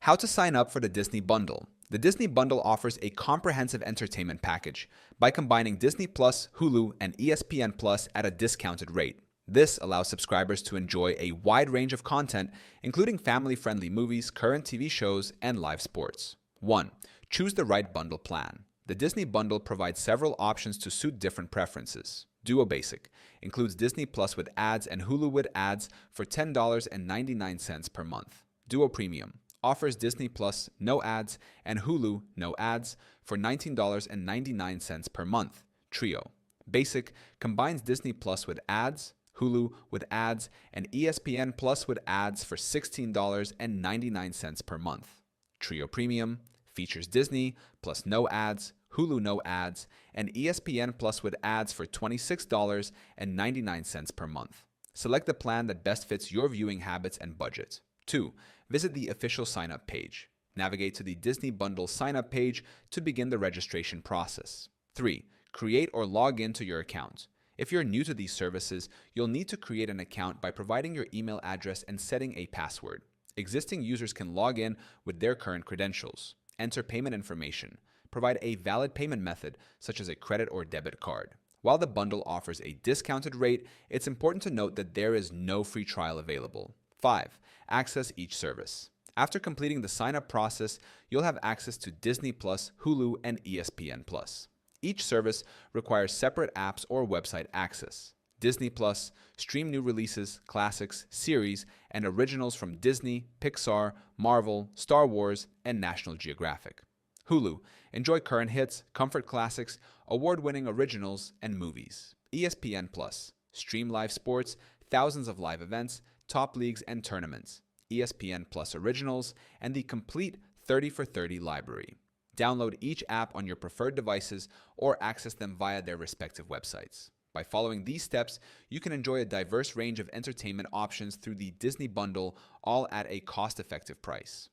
How to sign up for the Disney Bundle. The Disney Bundle offers a comprehensive entertainment package by combining Disney Plus, Hulu, and ESPN Plus at a discounted rate. This allows subscribers to enjoy a wide range of content, including family-friendly movies, current TV shows, and live sports. 1. Choose the right bundle plan. The Disney Bundle provides several options to suit different preferences. Duo Basic includes Disney Plus with ads and Hulu with ads for $10.99 per month. Duo Premium offers Disney Plus no ads and Hulu no ads for $19.99 per month. Trio Basic combines Disney Plus with ads, Hulu with ads, and ESPN Plus with ads for $16.99 per month. Trio Premium features Disney Plus no ads, Hulu no ads, and ESPN Plus with ads for $26.99 per month. Select the plan that best fits your viewing habits and budget. 2. Visit the official sign-up page. Navigate to the Disney Bundle sign-up page to begin the registration process. 3. Create or log into your account. If you're new to these services, you'll need to create an account by providing your email address and setting a password. Existing users can log in with their current credentials. Enter payment information. Provide a valid payment method, such as a credit or debit card. While the bundle offers a discounted rate, it's important to note that there is no free trial available. 5. Access each service. After completing the sign-up process, you'll have access to Disney Plus, Hulu, and ESPN Plus. Each service requires separate apps or website access. Disney Plus stream new releases, classics, series, and originals from Disney, Pixar, Marvel, Star Wars, and National Geographic. Hulu enjoy current hits, comfort classics, award-winning originals, and movies. ESPN Plus stream live sports, thousands of live events, top leagues and tournaments. ESPN Plus originals, and the complete 30 for 30 library. Download each app on your preferred devices or access them via their respective websites. By following these steps, you can enjoy a diverse range of entertainment options through the Disney Bundle, all at a cost-effective price.